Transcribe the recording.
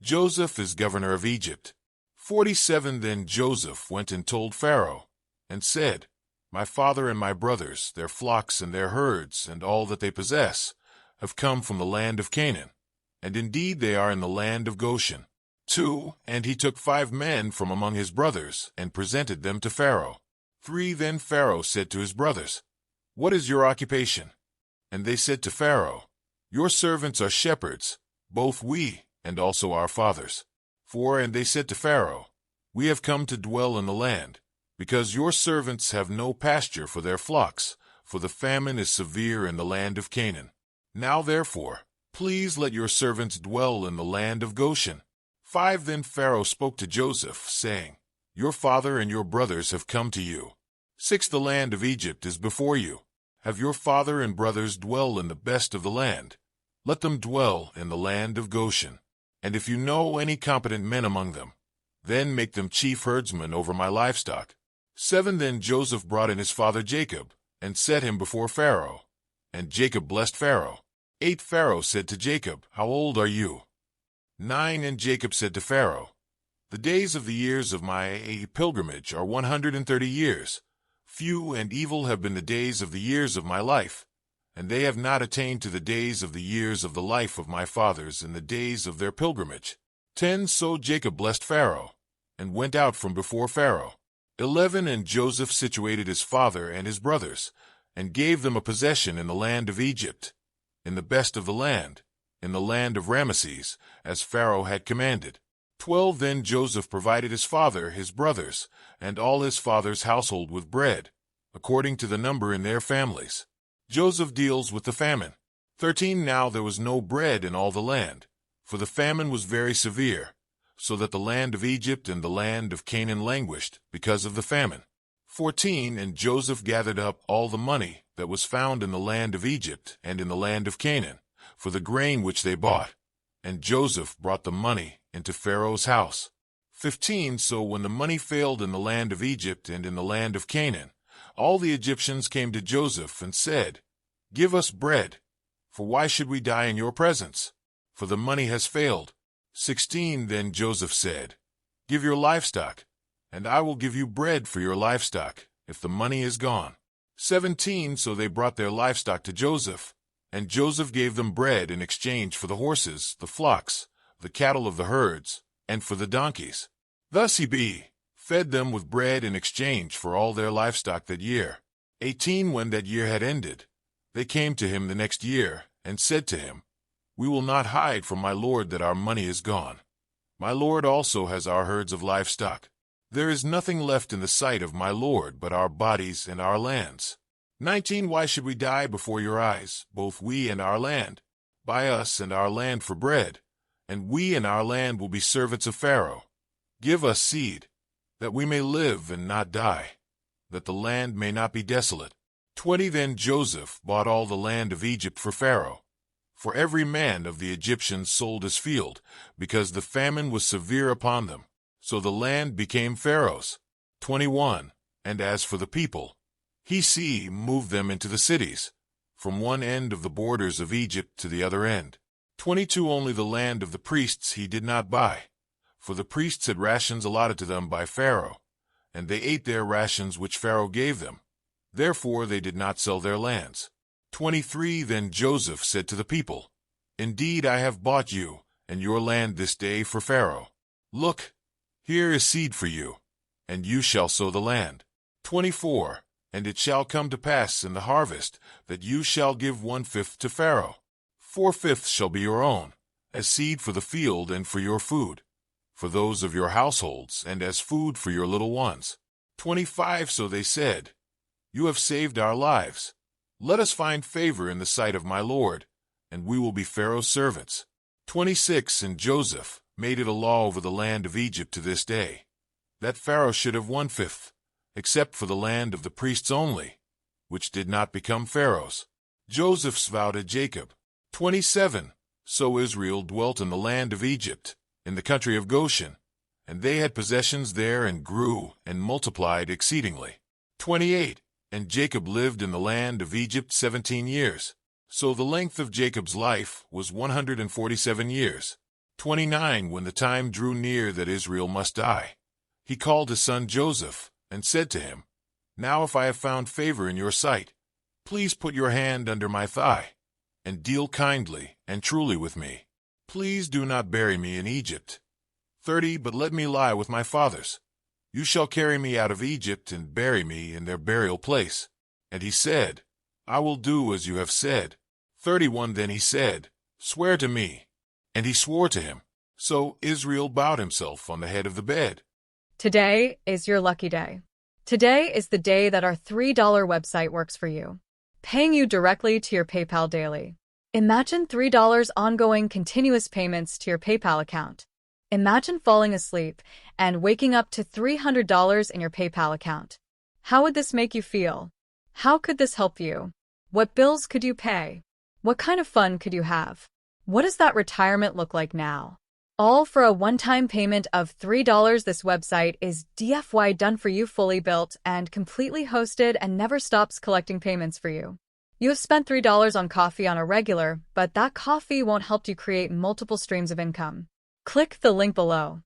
Joseph is governor of Egypt. 47 Then Joseph went and told Pharaoh, and said, My father and my brothers, their flocks and their herds, and all that they possess, have come from the land of Canaan, and indeed they are in the land of Goshen. 2 And he took 5 men from among his brothers, and presented them to Pharaoh. 3 Then Pharaoh said to his brothers, What is your occupation? And they said to Pharaoh, Your servants are shepherds, both we, and also our fathers. 4 And they said to Pharaoh, We have come to dwell in the land, because your servants have no pasture for their flocks, for the famine is severe in the land of Canaan. Now therefore, please let your servants dwell in the land of Goshen. 5 Then Pharaoh spoke to Joseph, saying, Your father and your brothers have come to you. 6 The land of Egypt is before you. Have your father and brothers dwell in the best of the land. Let them dwell in the land of Goshen. And if you know any competent men among them, then make them chief herdsmen over my livestock. 7 Then Joseph brought in his father Jacob, and set him before Pharaoh. And Jacob blessed Pharaoh. 8 Pharaoh said to Jacob, How old are you? 9 And Jacob said to Pharaoh, The days of the years of my pilgrimage are 130 years. Few and evil have been the days of the years of my life, and they have not attained to the days of the years of the life of my fathers in the days of their pilgrimage. 10 So Jacob blessed Pharaoh, and went out from before Pharaoh. 11 And Joseph situated his father and his brothers, and gave them a possession in the land of Egypt, in the best of the land, in the land of Ramesses, as Pharaoh had commanded. 12 Then Joseph provided his father, his brothers, and all his father's household with bread, according to the number in their families. Joseph deals with the famine. 13 Now there was no bread in all the land, for the famine was very severe, so that the land of Egypt and the land of Canaan languished because of the famine. 14 And Joseph gathered up all the money that was found in the land of Egypt and in the land of Canaan, for the grain which they bought, and Joseph brought the money into Pharaoh's house. 15 So when the money failed in the land of Egypt and in the land of Canaan, all the Egyptians came to Joseph and said, Give us bread, for why should we die in your presence? For the money has failed. 16 Then Joseph said, Give your livestock, and I will give you bread for your livestock, if the money is gone. 17 So they brought their livestock to Joseph, and Joseph gave them bread in exchange for the horses, the flocks, the cattle of the herds, and for the donkeys. Thus he fed them with bread in exchange for all their livestock that year. 18 When that year had ended, they came to him the next year, and said to him, We will not hide from my lord that our money is gone. My lord also has our herds of livestock. There is nothing left in the sight of my lord but our bodies and our lands. 19 Why should we die before your eyes, both we and our land? Buy us and our land for bread, and we and our land will be servants of Pharaoh. Give us seed, that we may live and not die, that the land may not be desolate. 20 Then Joseph bought all the land of Egypt for Pharaoh, for every man of the Egyptians sold his field, because the famine was severe upon them. So the land became Pharaoh's. 21 And as for the people, he moved them into the cities, from one end of the borders of Egypt to the other end. 22 Only the land of the priests he did not buy, for the priests had rations allotted to them by Pharaoh, and they ate their rations which Pharaoh gave them. Therefore they did not sell their lands. 23 Then Joseph said to the people, Indeed I have bought you and your land this day for Pharaoh. Look, here is seed for you, and you shall sow the land. 24 And it shall come to pass in the harvest that you shall give 1/5 to Pharaoh. 4/5 shall be your own, as seed for the field and for your food, for those of your households, and as food for your little ones. 25 So they said, You have saved our lives. Let us find favor in the sight of my lord, and we will be Pharaoh's servants. 26 And Joseph made it a law over the land of Egypt to this day, that Pharaoh should have 1/5, except for the land of the priests only, which did not become Pharaoh's. Joseph's vow to Jacob. 27 So Israel dwelt in the land of Egypt, in the country of Goshen, and they had possessions there and grew and multiplied exceedingly. 28 And Jacob lived in the land of Egypt 17 years. So the length of Jacob's life was 147 years. 29 When the time drew near that Israel must die, he called his son Joseph and said to him, Now if I have found favor in your sight, please put your hand under my thigh, and deal kindly and truly with me. Please do not bury me in Egypt. 30 But let me lie with my fathers. You shall carry me out of Egypt and bury me in their burial place. And he said, I will do as you have said. 31 Then he said, Swear to me. And he swore to him. So Israel bowed himself on the head of the bed. Today is your lucky day. Today is the day that our $3 website works for you, paying you directly to your PayPal daily. Imagine $3 ongoing continuous payments to your PayPal account. Imagine falling asleep and waking up to $300 in your PayPal account. How would this make you feel? How could this help you? What bills could you pay? What kind of fun could you have? What does that retirement look like now? All for a one-time payment of $3. This website is DFY done for you, fully built and completely hosted, and never stops collecting payments for you. You have spent $3 on coffee on a regular, but that coffee won't help you create multiple streams of income. Click the link below.